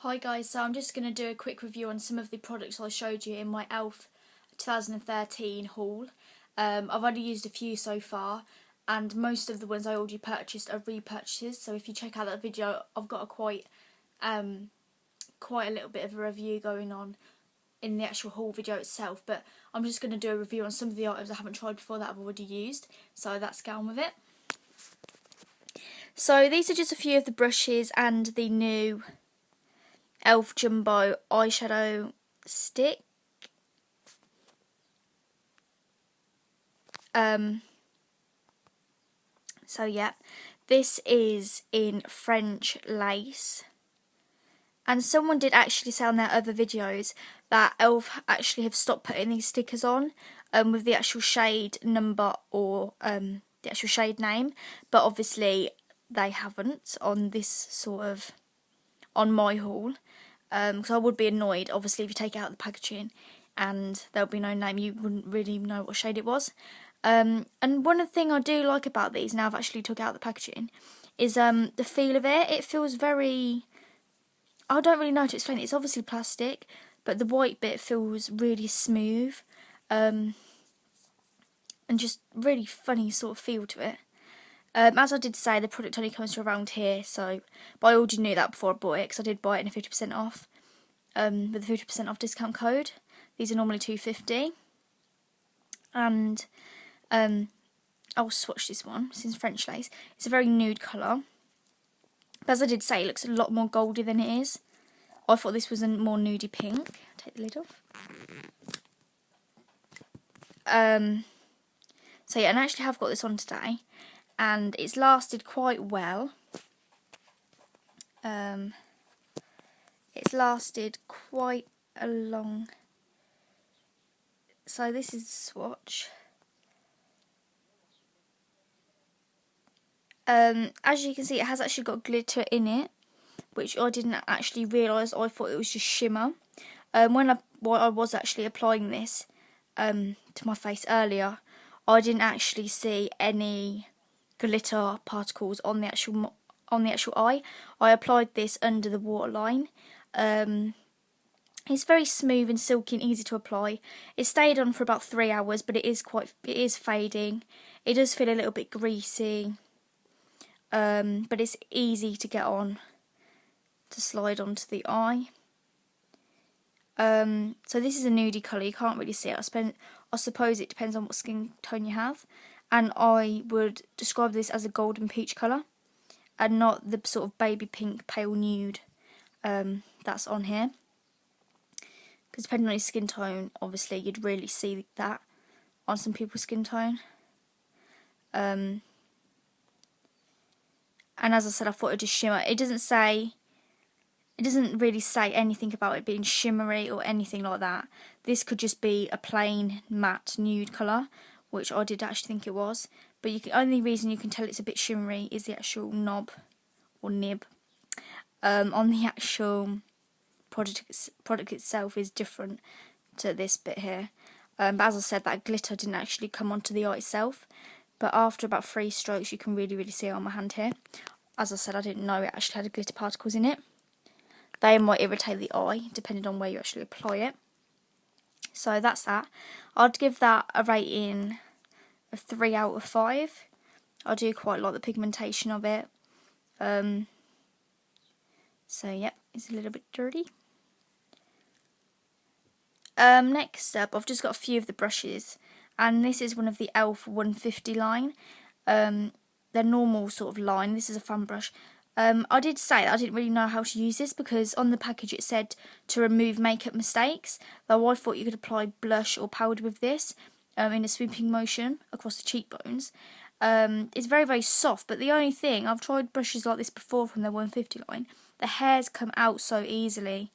Hi guys, so I'm just going to do a quick review on some of the products I showed you in my e.l.f. 2013 haul. I've only used a few so far, and most of the ones I already purchased are repurchases, so if you check out that video I've got a quite a little bit of a review going on in the actual haul video itself, but I'm just going to do a review on some of the items I haven't tried before that I've already used, so let's get on with it. So these are just a few of the brushes and the new e.l.f. Jumbo eyeshadow stick. So yeah, this is in French lace. And someone did actually say on their other videos that e.l.f. actually have stopped putting these stickers on with the actual shade number or the actual shade name, but obviously they haven't on this sort of, on my haul. Because I would be annoyed, obviously, if you take it out of the packaging and there'll be no name, you wouldn't really know what shade it was. And one thing I do like about these, now I've actually took it out of the packaging, is the feel of it. It feels very, I don't really know how to explain it. It's obviously plastic, but the white bit feels really smooth, and just really funny sort of feel to it. As I did say, the product only comes to around here, so, but I already knew that before I bought it, because I did buy it in a 50% off, with a 50% off discount code. These are normally £2.50, and I'll swatch this one. This is French lace. It's a very nude colour, but as I did say, it looks a lot more goldy than it is. I thought this was a more nudie pink. I'll take the lid off. So yeah, and I actually have got this on today, and it's lasted quite well. It's lasted quite a long. So this is the swatch. As you can see, it has actually got glitter in it, which I didn't actually realise. I thought it was just shimmer. When I was actually applying this to my face earlier, I didn't actually see any glitter particles on the actual eye. I applied this under the waterline. It's very smooth and silky and easy to apply. It stayed on for about 3 hours, but it is fading. It does feel a little bit greasy, but it's easy to get on, to slide onto the eye. So this is a nudie colour. You can't really see it. I suppose it depends on what skin tone you have, and I would describe this as a golden peach colour, and not the sort of baby pink pale nude that's on here. Because depending on your skin tone, obviously you'd really see that on some people's skin tone. And as I said, I thought it would just shimmer. It doesn't really say anything about it being shimmery or anything like that. This could just be a plain matte nude colour, which I did actually think it was. But only reason you can tell it's a bit shimmery is the actual knob or nib on the actual product itself is different to this bit here. But as I said, that glitter didn't actually come onto the eye itself. But after about 3 strokes, you can really see it on my hand here. As I said, I didn't know it actually had glitter particles in it. They might irritate the eye, depending on where you actually apply it. So that's that. I'd give that a rating of 3 out of 5. I do quite like the pigmentation of it. So yep, it's a little bit dirty. Next up, I've just got a few of the brushes, and this is one of the e.l.f. 150 line. Their normal sort of line. This is a fan brush. I did say that I didn't really know how to use this, because on the package it said to remove makeup mistakes, though I thought you could apply blush or powder with this in a sweeping motion across the cheekbones. It's very soft, but the only thing, I've tried brushes like this before from the 150 line, the hairs come out so easily.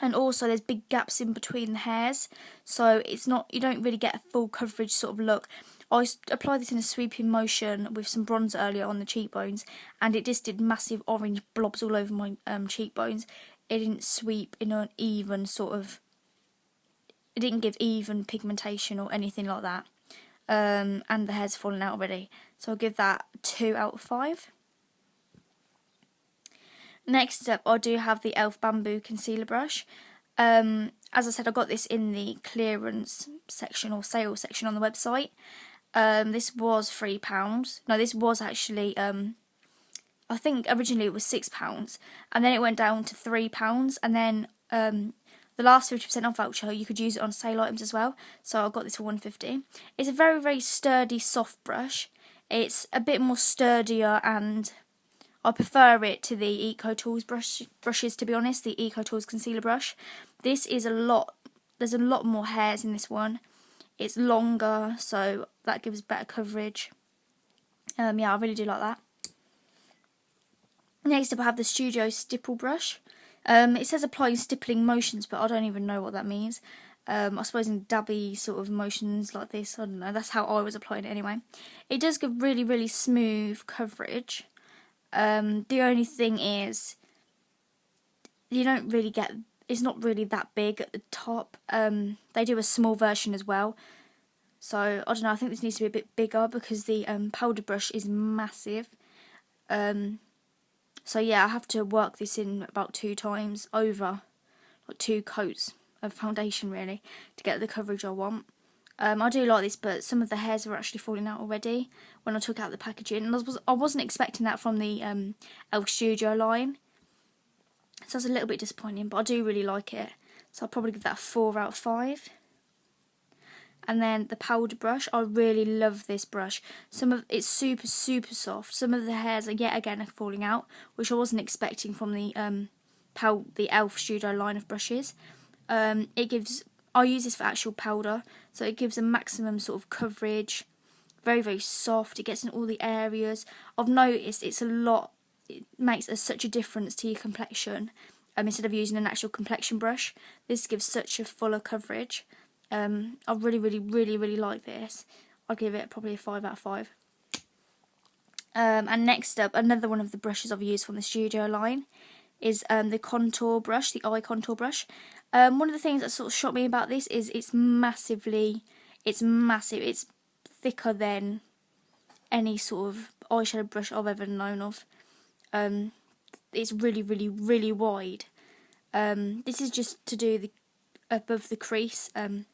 And also there's big gaps in between the hairs, so you don't really get a full coverage sort of look. I applied this in a sweeping motion with some bronzer earlier on the cheekbones, and it just did massive orange blobs all over my cheekbones. It didn't sweep in an even sort of, it didn't give even pigmentation or anything like that. And the hair's fallen out already, so I'll give that 2 out of 5. Next up, I do have the e.l.f. Bamboo Concealer Brush. As I said, I got this in the clearance section or sale section on the website. This was £3. No, this was actually, I think originally it was £6, and then it went down to £3, and then the last 50% off voucher, you could use it on sale items as well, so I got this for £1.50. It's a very, very sturdy, soft brush. It's a bit more sturdier, and I prefer it to the Eco Tools brushes, to be honest, the Eco Tools concealer brush. This is there's a lot more hairs in this one. It's longer, so that gives better coverage. Yeah, I really do like that. Next up, I have the Studio Stipple brush. It says applying stippling motions, but I don't even know what that means. I suppose in dabby sort of motions like this, I don't know, that's how I was applying it anyway. It does give really, really smooth coverage. The only thing is, you don't really get, it's not really that big at the top. They do a small version as well. So, I don't know, I think this needs to be a bit bigger because the powder brush is massive. So yeah, I have to work this in about 2 times over, like 2 coats of foundation really, to get the coverage I want. I do like this, but some of the hairs are actually falling out already when I took out the packaging. And I wasn't expecting that from the e.l.f. Studio line. So that's a little bit disappointing, but I do really like it. So I'll probably give that a 4 out of 5. And then the powder brush, I really love this brush. It's super, super soft. Some of the hairs are yet again falling out, which I wasn't expecting from the e.l.f. Studio line of brushes. I use this for actual powder, so it gives a maximum sort of coverage. Very, very soft. It gets in all the areas. I've noticed it makes such a difference to your complexion. Instead of using an actual complexion brush, this gives such a fuller coverage. I really, really, really, really like this. I'll give it probably a 5 out of 5. And next up, another one of the brushes I've used from the Studio line is the contour brush, the eye contour brush. One of the things that sort of shocked me about this is it's massive. It's thicker than any sort of eyeshadow brush I've ever known of. It's really, really, really wide. This is just to do above the crease, to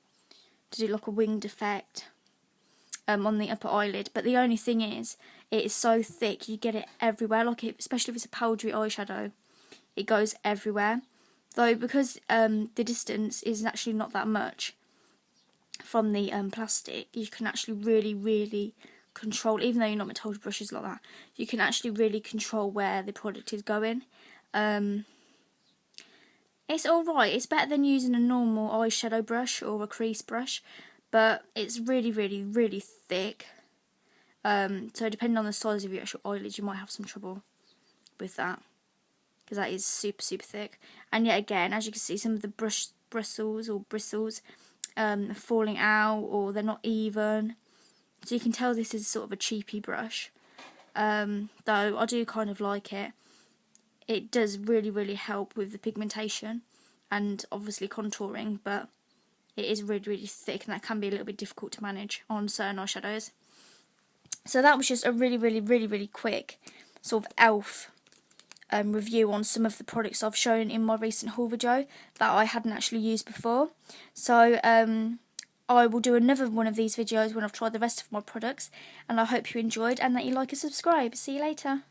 do like a winged effect on the upper eyelid. But the only thing is, it is so thick, you get it everywhere. Especially if it's a powdery eyeshadow, it goes everywhere. Though because the distance is actually not that much from the plastic, you can actually really, really control, even though you're not meant to hold brushes like that, you can actually really control where the product is going. It's alright, it's better than using a normal eyeshadow brush or a crease brush, but it's really, really, really thick. So depending on the size of your actual eyelids, you might have some trouble with that, because that is super, super thick. And yet again, as you can see, some of the bristles are falling out, or they're not even. So you can tell this is sort of a cheapy brush. Though I do kind of like it. It does really, really help with the pigmentation and obviously contouring, but it is really, really thick, and that can be a little bit difficult to manage on certain eyeshadows. So that was just a really, really, really, really quick sort of e.l.f. Review on some of the products I've shown in my recent haul video that I hadn't actually used before. So I will do another one of these videos when I've tried the rest of my products, and I hope you enjoyed and that you like and subscribe. See you later.